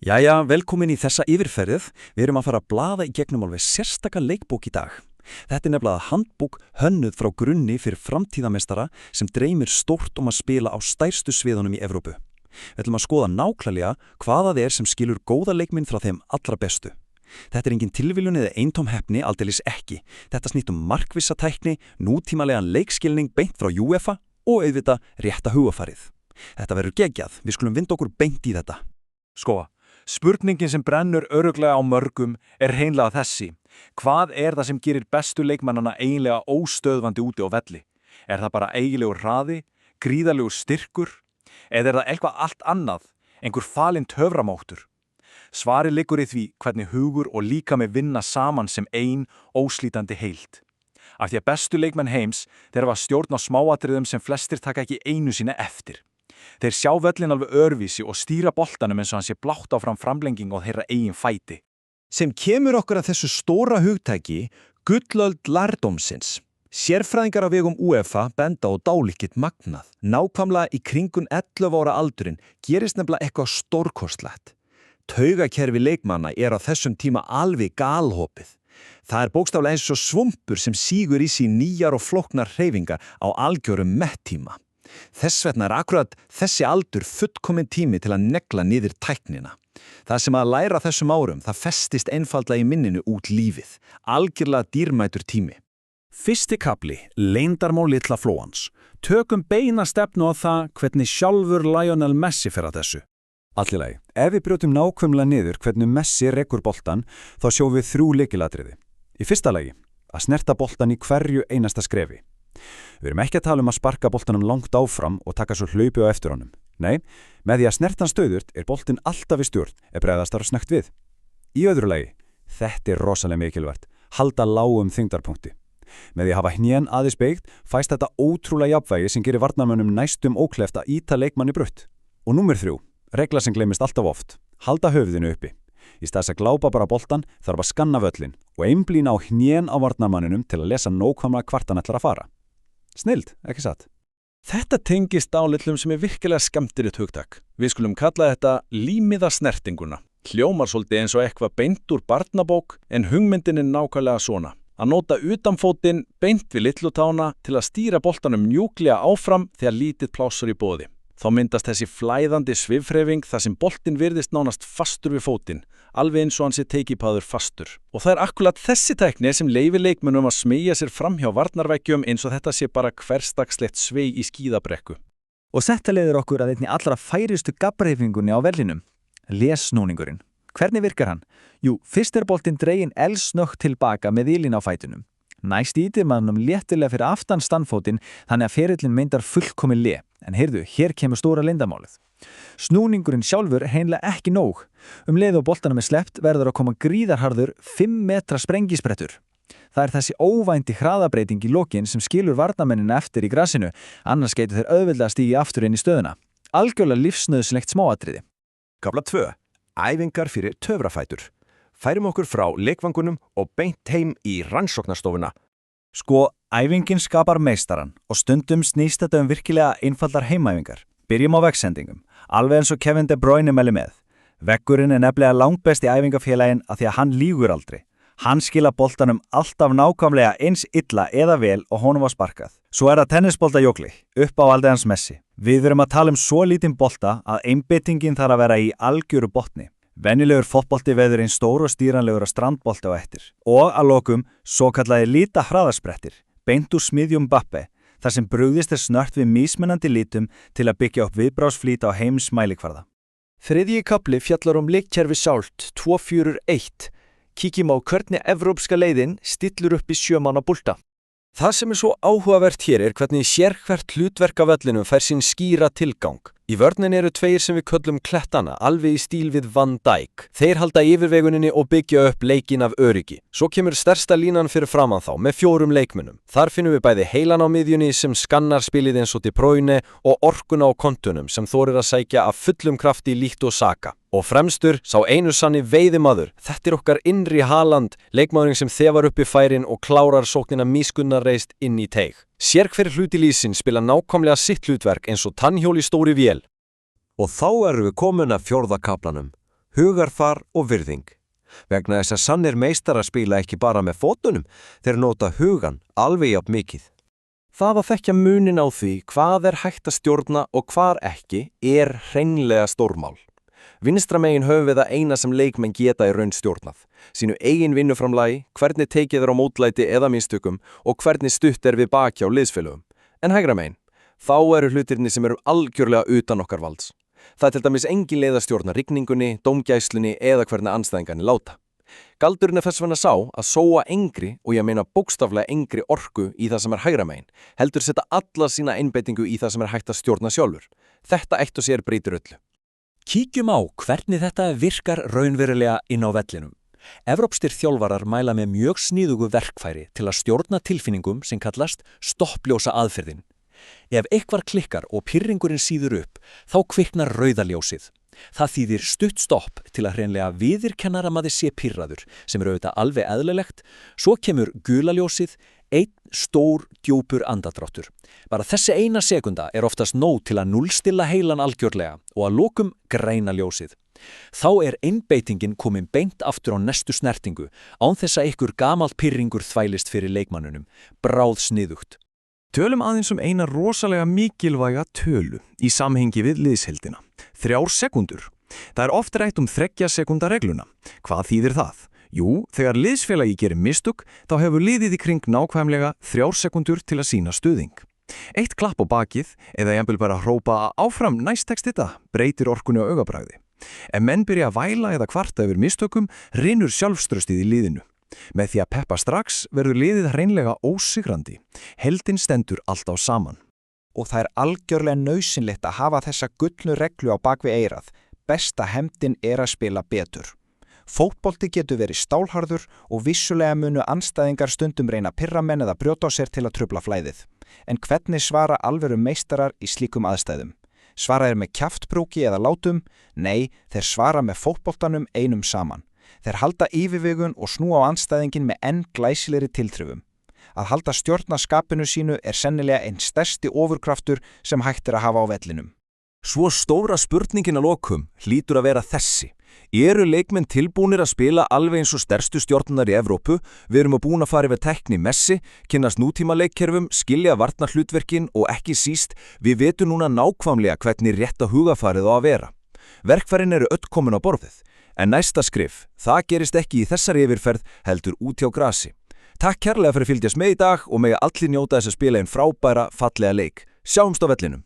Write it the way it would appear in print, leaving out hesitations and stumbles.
Jæja, velkomin í þessa yfirferðið. Við erum að fara að blaða í gegnum alveg sérstaka leikbók í dag. Þetta er nefnilega handbók hönnuð frá grunni fyrir framtíðamestara sem dreymir stórt að spila á stærstu sviðunum í Evrópu. Við ætlum að skoða nákvæmlega hvaða það er sem skilur góða leikminn frá þeim allra bestu. Þetta er engin tilviljun eða eintóm heppni, aldeilis ekki. Þetta snýst markvissa tækni, nútímalegan leikskilning beint frá UEFA og auðvitað rétta hugafarið. Þetta verður geggjað, við skulum vinda okkur beint í þetta. Sko, spurningin sem brennur örugglega á mörgum er hreinlega þessi. Hvað er það sem gerir bestu leikmannana eiginlega óstöðvandi úti á velli? Er það bara eiginlegur hraði, gríðarlegur styrkur? Eða er það eitthvað allt annað, einhver falinn töframáttur? Svarið liggur í því hvernig hugur og líkami vinna saman sem ein óslítandi heild. Af því að bestu leikmenn heims þeir hafa stjórn á smáatriðum sem flestir taka ekki einu sína eftir. Þeir sjá völlin alveg öðruvísi og stýra boltanum eins og hann sé blátt áfram framlenging á þeirra eigin fæti. Sem kemur okkur að þessu stóra hugtaki, gullöld lærdómsins. Sérfræðingar á vegum UEFA benda á dálítið magnað. Nákvæmlega í kringun 11 ára aldurinn gerist nefnilega eitthvað stórkostlegt. Taugakerfi leikmanna er á þessum tíma alveg galhopið. Það er bókstaflega eins og svumpur sem sígur í sig nýjar og flóknar hreyfingar á algjörum mettíma. Þess vegna er akkurat þessi aldur fullkominn tími til að negla niður tæknina. Það sem að læra þessum árum, það festist einfaldlega í minninu út lífið. Algjörlega dýrmætur tími. Fyrsti kafli, leyndarmál litla flóans. Tökum beina stefnu á það hvernig sjálfur Lionel Messi fer að þessu. Allilagi, ef við brjótum nákvæmlega niður hvernig Messi rekur boltan, þá sjáum við 3 lykilatriði. Í fyrsta lagi, að snerta boltan í hverju einasta skrefi. Við erum ekki að tala að sparka boltanum langt áfram og taka svo hlaupi á eftir honum. Nei, með því að snerta hann stöðurt er boltinn alltaf í stjórn ef bregðast þarf snöggt við. Í öðru lagi, þetta er rosalega mikilvægt, halda lágum þyngdarpunkti. Með því að hafa hnén aðeins beygð, fæst þetta ótrúlega jafnvægi sem gerir varnarmönnum næstum ókleift að ýta leikmanni brutt. Og númer 3, regla sem gleymist alltaf oft, halda höfðinu uppi. Í staðs að glápa bara boltan þarf að skanna völlin og einblína á hnén á varnarmanninum til að lesa nákvæmlega hvart hann ætlar að fara. Snild, ekki satt? Þetta tengist álitlum sem er virkilega skemmtilegt hugtak. Við skulum kalla þetta límiða snertinguna. Hljómar svolítið eins og eitthvað beint úr barnabók en hugmyndin er nákvæmlega svona. Að nota utanfótinn beint við litlutána til að stýra boltanum mjúklega áfram þegar lítið plássur í boði. Þá myndast þessi flæðandi svifhreyfing þar sem boltinn virðist nánast fastur við fótinn, alveg eins og hann sé teikipaður fastur. Og það er akkurat þessi tækni sem leyfir leikmönnum að smeyja sér framhjá varnarvækjum eins og þetta sé bara hversdagslegt sveig í skíðabrekku. Og þetta leiðir okkur að einni allra færistu gabbreifingunni á vellinum, lesnúningurinn. Hvernig virkar hann? Jú, fyrst er boltinn dreginn eldsnöggt tilbaka með ílinn á fætunum. Næst ýtir mannum léttilega fyrir aftan standfótinn þannig að ferillinn myndar fullkomin le. En heyrðu, hér kemur stóra leyndarmálið. Snúningurinn sjálfur hreinlega ekki nóg. Leið og boltanum er sleppt verður að koma gríðarharður 5 metra sprengisprettur. Það er þessi óvænti hraðabreyting í lokin sem skilur varnarmennina eftir í grasinu, annars gætu þeir auðveldlega stígi aftur inn í stöðuna. Algjörlega lífsnauðslegt smáatriði. Kafla 2. Æfingar fyrir töfrafætur. Færum okkur frá leikvangunum og beint heim í rannsóknarstofuna. Sko, æfingin skapar meistaran og stundum snýst þetta virkilega einfaldar heimæfingar. Byrjum á veggsendingum, alveg eins og Kevin De Bruyne mæli með. Veggurinn er nefnilega langbesti æfingafélaginn af því að hann lýgur aldrei. Hann skila boltanum alltaf nákvæmlega eins illa eða vel og honum var sparkað. Svo er það tennisboltajókli, upp á aldi hans Messi. Við erum að tala svo lítinn bolta að einbeitingin þarf að vera í algjöru botni. Venjulegur fótbolti veður einn stór og stýranlegur að strandbolti á eftir. Og að lokum, svo kallaði líta hraðasprettir, beint úr smiðjum Mbappe, þar sem brugðist er snört við mismunandi lítum til að byggja upp viðbrásflýt á heimsmælikvarða. Þriðji kafli fjallar leikkerfi sjálft 2-4-1. Kíkjum á hvernig evrópska leiðin stillur upp í 7 manna bolta. Það sem er svo áhugavert hér er hvernig sérhvert hlutverk af vellinum fær sín skýra tilgang. Í vörninni eru 2 sem við köllum klettana, alveg í stíl við Van Dijk. Þeir halda yfirveguninni og byggja upp leikinn af öryggi. Svo kemur stærsta línan fyrir framan þá með 4 leikmönnum. Þar finnum við bæði heilan á miðjunni sem skannar spilið eins og De Bruyne og orkuna á kontunum sem þorir að sækja af fullum krafti líkt og Saka. Og fremstur sá einu sanni veiðimaður. Þetta er okkar innri Haaland, leikmaðurinn sem þefar upp í færin og klárar sóknina mískunnarreist inn í teig. Sérhver hluti lýsin spila nákvæmlega sitt hlutverk eins og tannhjól í stóri vél. Og þá erum við komin að 4. kaflanum. hugarfar og virðing. Vegna þess að sannir meistarar spila ekki bara með fótunum, þeir nota hugan alveg jafn mikið. Það að þekkja munin á því hvað er hægt að stjórna og hvar ekki er hreinlega stórmál. Vinstra megin höfum við það eina sem leikmenn geta í raun stjórnað. Sínu eigin vinnuframlagi, hvernig tekið þeir á mótlæti eða mistökum og hvernig stutt er við baki á liðsfélögum. En hægra megin, þá eru hlutirni sem eru algjörlega utan okkar valds. Það er til dæmis engin leið að stjórna rigningunni, dómgæslunni eða hvernig andstæðingarnir láta. Galdurinn er þess vegna sá að sóa engri, og ég meina bókstaflega engri orku í það sem er hægra megin, heldur setja alla sína einbeitingu í það sem er hægt að stjórna sjálfur. Þetta eitt og sér breytir öllu. Kíkjum á hvernig þetta virkar raunverulega inn á vellinum. Evrópskir þjálfarar mæla með mjög sniðugu verkfæri til að stjórna tilfinningum sem kallast stoppljósa aðferðin. Ef eitthvað klikkar og pirringurinn síður upp, þá kviknar rauðaljósið. Það þýðir stutt stopp til að hreinlega viðurkenna að maður sé pirraður, sem er auðvitað alveg eðlilegt. Svo kemur gulaljósið, einn stór, djúpur andardráttur. Bara þessi eina sekunda er oftast nóg til að núllstilla heilan algjörlega og að lokum græna ljósið. Þá er einbeitingin komin beint aftur á næstu snertingu, án þess að ykkur gamalt pirringur þvælist fyrir leikmannunum. Bráð sniðugt. Tölum aðeins eina rosalega mikilvæga tölu í samhengi við liðsheildina. 3 sekúndur. Það er oft rætt 3 sekúnda regluna. Hvað þýðir það? Jú, þegar liðsfélagi gerir mistök, þá hefur liðið í kring nákvæmlega 3 sekúndur til að sýna stuðning. Eitt klapp á bakið, eða jafnvel bara hrópa áfram næst tekst þetta, breytir orkunni á augabragði. Ef menn byrja að væla eða kvarta yfir mistökum, rynur sjálfstraustið í liðinu. Með því að peppa strax verður liðið hreinlega ósigrandi. Heldin stendur alltaf saman. Og það er algjörlega nauðsynlegt að hafa þessa gullnu reglu á bakvið eyrað. Besta hefndin er að spila betur. Fótbolti getur verið stálharður og vissulega munu andstæðingar stundum reyna pirramenn eða brjóta á sér til að trufla flæðið. En hvernig svara alvöru meistarar í slíkum aðstæðum? Svara þeir með kjaftbrúki eða látum? Nei, þeir svara með fótboltanum einum saman. Þeir halda yfirvegun og snúa á andstæðingin með enn glæsilegri tilþrifum. Að halda stjórnarskapinu sínu er sennilega einn stærsti ofurkraftur sem hægt er að hafa á vellinum. Svo stóra spurningin að lokum hlýtur að vera þessi. Eru leikmenn tilbúnir að spila alveg eins og stærstu stjórnar í Evrópu? Við erum að búin að fara yfir tækni Messi, kynnast nútíma leikkerfum, skilja varnarhlutverkin og ekki síst, við vetum núna nákvæmlega hvernig rétta hugafarið á að vera. Verkfærin eru öll komin á borðið. En næsta skrif, það gerist ekki í þessari yfirferð heldur út hjá grasi. Takk kærlega fyrir að fylgjast með í dag og mega allir njóta þess að spila einn frábæra, fallega leik. Sjáumst á vellinum.